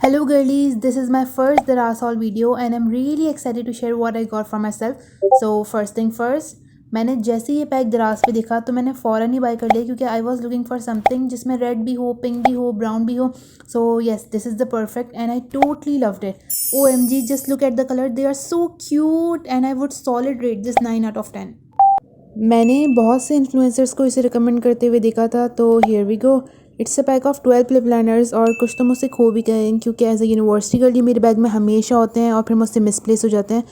Hello girlies, this is my first Daras haul video and I'm really excited to share what I got for myself. So first thing first, मैंने जैसे ये pack दराज पे देखा तो मैंने फ़ौरन ही बाय कर लिया क्योंकि I was looking for something जिसमें रेड भी हो, पिंक भी हो, ब्राउन भी हो. So yes, this is the perfect and I totally loved it. OMG, just look at the colour, they are so cute and I would solid rate this 9 out of 10. मैंने बहुत से influencers को इसे recommend करते हुए देखा था, तो here we go. It's a pack of 12 lip liners और कुछ तो मुझसे खो भी गए हैं क्योंकि एज ए यूनिवर्सिटी गर्ल ये मेरे बैग में हमेशा होते हैं और फिर मुझसे मिसप्लेस हो जाते हैं.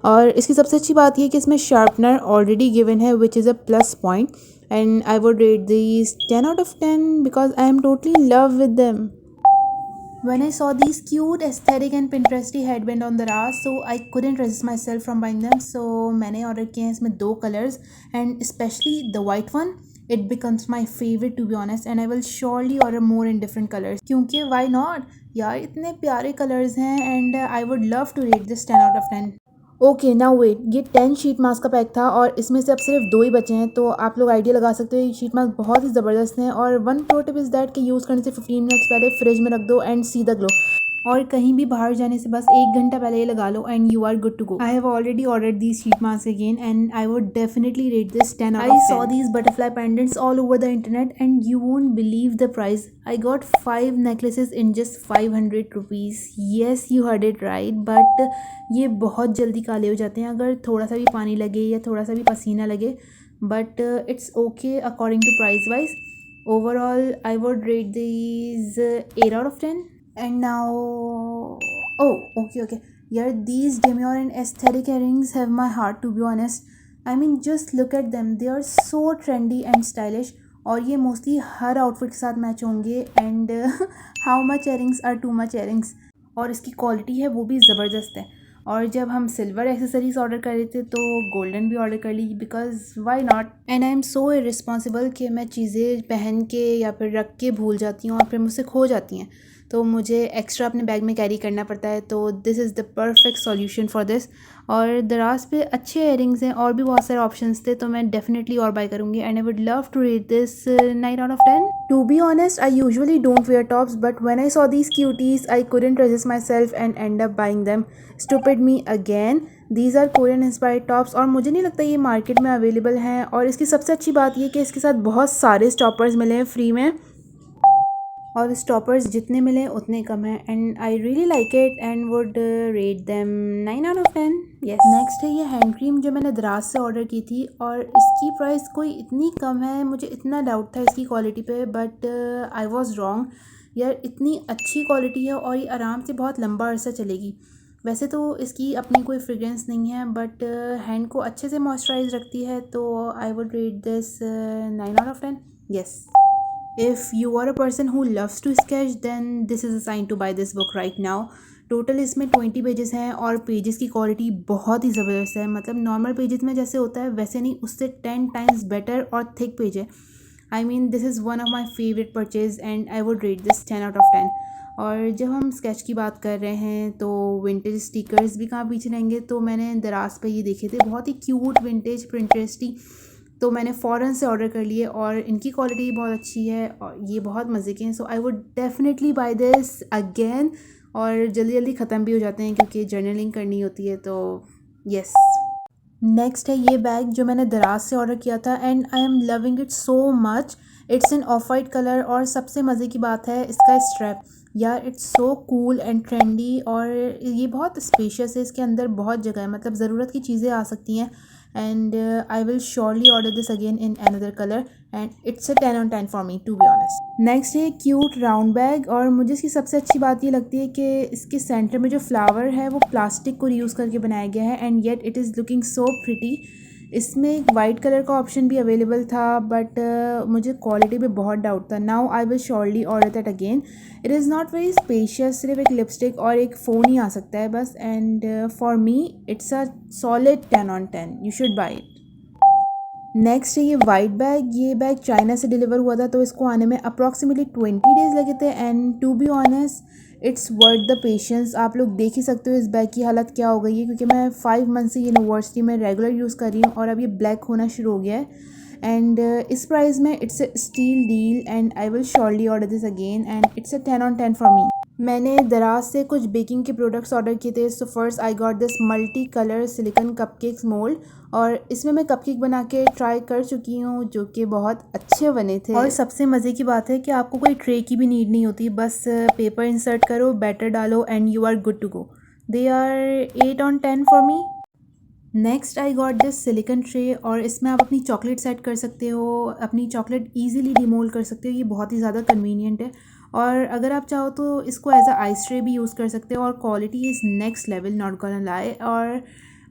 और इसकी सबसे अच्छी बात ये कि इसमें शार्पनर ऑलरेडी गिवन है which is a plus point and I would rate this 10 out of 10 because I am totally love with them. When I saw these cute aesthetic and Pinteresty headband on the Daraz, so I couldn't resist myself from buying them. So मैंने order किए हैं इसमें 2 colours and specially the white one. It becomes my favorite to be honest and I will surely order more in different colors क्योंकि why not यार, इतने प्यारे colours हैं and I would love to rate this 10 out of 10. Okay now wait, ये 10 sheet mask का pack था और इसमें से अब सिर्फ 2 ही बचे हैं, तो आप लोग आइडिया लगा सकते हो ये शीट मास्क बहुत ही ज़बरदस्त हैं. और one pro tip is that कि यूज़ करने से 15 मिनट्स पहले फ्रिज में रख दो एंड सी द ग्लो. और कहीं भी बाहर जाने से बस 1 घंटा पहले ये लगा लो and you are good to go. I have already ordered these sheet mask again and I would definitely rate this 10 out of 10. I saw these butterfly pendants all over the internet and you won't believe the price. I got 5 necklaces in just 500 rupees. Yes, you heard it right, but ये बहुत जल्दी काले हो जाते हैं अगर थोड़ा सा भी पानी लगे या थोड़ा सा भी पसीना लगे, but it's okay according to price wise. Overall, I would rate these 8 out of 10. And now, oh, okay. Yeah, these demure and aesthetic earrings have my heart to be honest. I mean, just look at them. They are so trendy and stylish. और ये mostly हर outfit के साथ match होंगे and how much earrings are too much earrings. और इसकी quality है वो भी ज़बरदस्त है. और जब हम सिल्वर एक्सेसरीज ऑर्डर कर रहे थे तो गोल्डन भी ऑर्डर कर ली because why not. And I am so irresponsible कि मैं चीज़ें पहन के या फिर रख के भूल जाती हूँ और फिर मुझसे खो जाती हैं, तो मुझे एक्स्ट्रा अपने बैग में कैरी करना पड़ता है. तो this is the perfect solution for this. और दराज पे अच्छे इयरिंग्स हैं और भी बहुत सारे ऑप्शंस थे, तो मैं डेफिनेटली और बाय करूँगी and I would love to rate this 9 out of 10. To be honest, I usually don't wear tops but when I saw these cuties I couldn't resist myself and end up buying them. Stupid me again. These are Korean inspired tops और मुझे नहीं लगता ये market में available हैं. और इसकी सबसे अच्छी बात ये कि इसके साथ बहुत सारे स्टॉपर्स मिले हैं फ्री में और स्टॉपर्स जितने मिले उतने कम हैं and I really like it and would rate them 9 out of 10. Yes. Next है ये हैंड क्रीम जो मैंने दराज से ऑर्डर की थी और इसकी प्राइस कोई इतनी कम है, मुझे इतना डाउट था इसकी क्वालिटी पे बट आई वॉज रॉन्ग. यार, इतनी अच्छी क्वालिटी है और ये आराम से बहुत लंबा अरसा चलेगी. वैसे तो इसकी अपनी कोई फ्रेग्रेंस नहीं है बट हैंड को अच्छे से मॉइस्चराइज रखती है, तो I would rate this 9 out of 10. Yes. If you are a person who loves to sketch then this is a sign to buy this book right now. Total इसमें 20 pages हैं और pages की quality बहुत ही ज़बरदस्त है. मतलब normal pages में जैसे होता है वैसे नहीं, उससे 10 times बेटर और थिक पेज है. I mean this is one of my favourite purchase and I would rate this 10 out of 10. और जब हम स्केच की बात कर रहे हैं तो विंटेज स्टिकर्स भी कहाँ पीछे रहेंगे, तो मैंने दराज पे ये देखे थे बहुत ही क्यूट विंटेज प्रिंटरेस्टी, तो मैंने फ़ौरन से ऑर्डर कर लिए और इनकी क्वालिटी बहुत अच्छी है और ये बहुत मज़े के हैं. So I would definitely buy this again. और जल्दी जल्दी ख़त्म भी हो जाते हैं क्योंकि जर्नलिंग करनी होती है, तो यस. नेक्स्ट है ये बैग जो मैंने दराज से ऑर्डर किया था and I am loving it so much. It's in of white colour और सबसे मज़े की बात है इसका स्ट्रैप. यार, it's so cool and trendy और ये बहुत स्पेशियस है. इसके अंदर बहुत जगह है, मतलब ज़रूरत की चीज़ें आ सकती हैं and I will surely order this again in another colour and it's a 10 on 10 for me to be honest. Next है क्यूट राउंड बैग और मुझे इसकी सबसे अच्छी बात ये लगती है कि इसके सेंटर में जो फ्लावर है वो प्लास्टिक को रीयूज़ करके बनाया गया है and yet it is looking so pretty. इसमें एक वाइट कलर का ऑप्शन भी अवेलेबल था बट मुझे क्वालिटी पे बहुत डाउट था. Now I will surely order that again. It is not very spacious. सिर्फ एक लिपस्टिक और एक फ़ोन ही आ सकता है बस. And for me it's a solid 10/10. You should by it. Next है ये वाइट बैग. ये बैग चाइना से डिलीवर हुआ था तो इसको आने में अप्रॉक्सीमेटली 20 डेज़ लगे थे. And to be honest it's worth the patience. आप लोग देख ही सकते हो इस बैग की हालत क्या हो गई है, क्योंकि मैं 5 मंथ से यूनिवर्सिटी में रेगुलर यूज़ कर रही हूँ और अब ये ब्लैक होना शुरू हो गया है. एंड इस प्राइस में it's a steal deal and I will surely order this again and it's a 10/10 for मी. मैंने दराज से कुछ बेकिंग के प्रोडक्ट्स ऑर्डर किए थे. So first I got this multi colour silicon cupcakes mould और इसमें मैं कपकेक बना के ट्राई कर चुकी हूँ जो कि बहुत अच्छे बने थे. और सबसे मज़े की बात है कि आपको कोई ट्रे की भी नीड नहीं होती. बस पेपर इंसर्ट करो, बैटर डालो and you are good to go. They are 8/10 for me. Next I got this silicone tray और इसमें आप अपनी चॉकलेट सेट कर सकते हो, अपनी चॉकलेट ईजिली डिमोल्ड कर सकते हो. ये बहुत ही ज़्यादा कन्वीनियंट है और अगर आप चाहो तो इसको एज अ आइस ट्रे भी यूज़ कर सकते हो और quality is next level, not gonna lie. और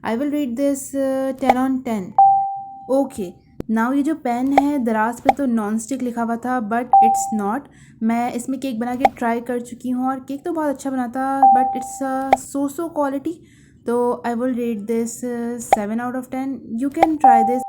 I will rate this 10/10. Okay, now ये जो पेन है दराज पे तो नॉन स्टिक लिखा हुआ था बट इट्स नॉट. मैं इसमें केक बना के ट्राई कर चुकी हूँ और केक तो बहुत अच्छा बना था बट इट्स सो क्वालिटी. तो I will rate this 7/10. You can try this.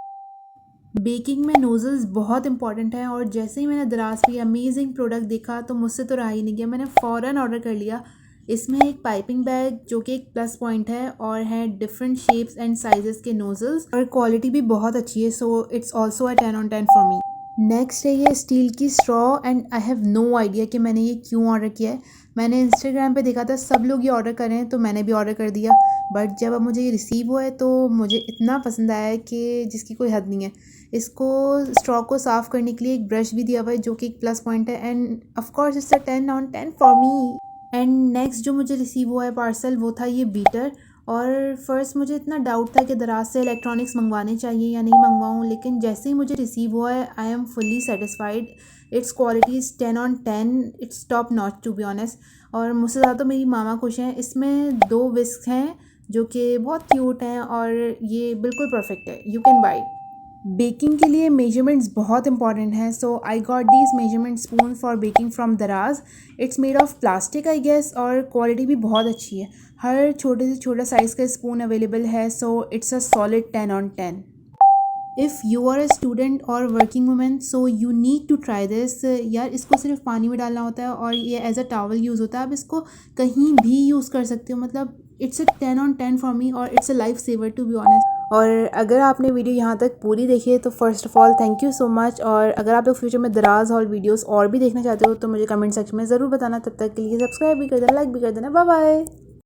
Baking में नोज़ल्स बहुत इंपॉर्टेंट हैं और जैसे ही मैंने दराज पे अमेजिंग प्रोडक्ट देखा तो मुझसे तो रहा ही नहीं गया. मैंने फ़ौरन ऑर्डर कर लिया. इसमें एक पाइपिंग बैग जो कि एक प्लस पॉइंट है और है डिफरेंट शेप्स एंड साइजेस के नोज़ल्स और क्वालिटी भी बहुत अच्छी है. So it's also a 10/10 for me. Next है ये स्टील की straw and I have no idea कि मैंने ये क्यों ऑर्डर किया है. मैंने इंस्टाग्राम पे देखा था सब लोग ये ऑर्डर कर रहे हैं तो मैंने भी ऑर्डर कर दिया. बट जब अब मुझे ये रिसीव हुआ है तो मुझे इतना पसंद आया है कि जिसकी कोई हद नहीं है. इसको स्ट्रॉ को साफ़ करने के लिए एक ब्रश भी दिया हुआ है जो कि एक प्लस पॉइंट है end of course it's a 10/10 for me. And next जो मुझे रिसीव हुआ है पार्सल वो था ये बीटर. और फर्स्ट मुझे इतना डाउट था कि दराज से इलेक्ट्रॉनिक्स मंगवाने चाहिए या नहीं मंगवाऊँ, लेकिन जैसे ही मुझे रिसीव हुआ है I am fully satisfied. Its quality is 10/10. It's top notch to be honest. और मुझसे ज़्यादा तो मेरी मामा खुश हैं. इसमें 2 विस्क हैं जो कि बहुत क्यूट हैं और ये बिल्कुल परफेक्ट है. You can buy. बेकिंग के लिए मेजरमेंट्स बहुत इंपॉर्टेंट हैं. So I got these measurement spoon for baking from Daraz. It's made of plastic I guess और क्वालिटी भी बहुत अच्छी है. हर छोटे से छोटा साइज़ का स्पून अवेलेबल है. So it's a solid 10/10. If you are a student और working women so you need to try this. यार इसको सिर्फ पानी में डालना होता है और ये एज अ टॉवल यूज़ होता है. आप इसको कहीं भी यूज़ कर सकते हो. मतलब इट्स अ 10/10 फॉर मी और it's a life saver to be honest. और अगर आपने वीडियो यहाँ तक पूरी देखी है तो first of all thank you so much. और अगर आप लोग फ्यूचर में दराज हॉल वीडियोस और भी देखना चाहते हो तो मुझे कमेंट सेक्शन में ज़रूर बताना. तब तक के लिए सब्सक्राइब भी कर देना, लाइक भी कर देना. Bye bye.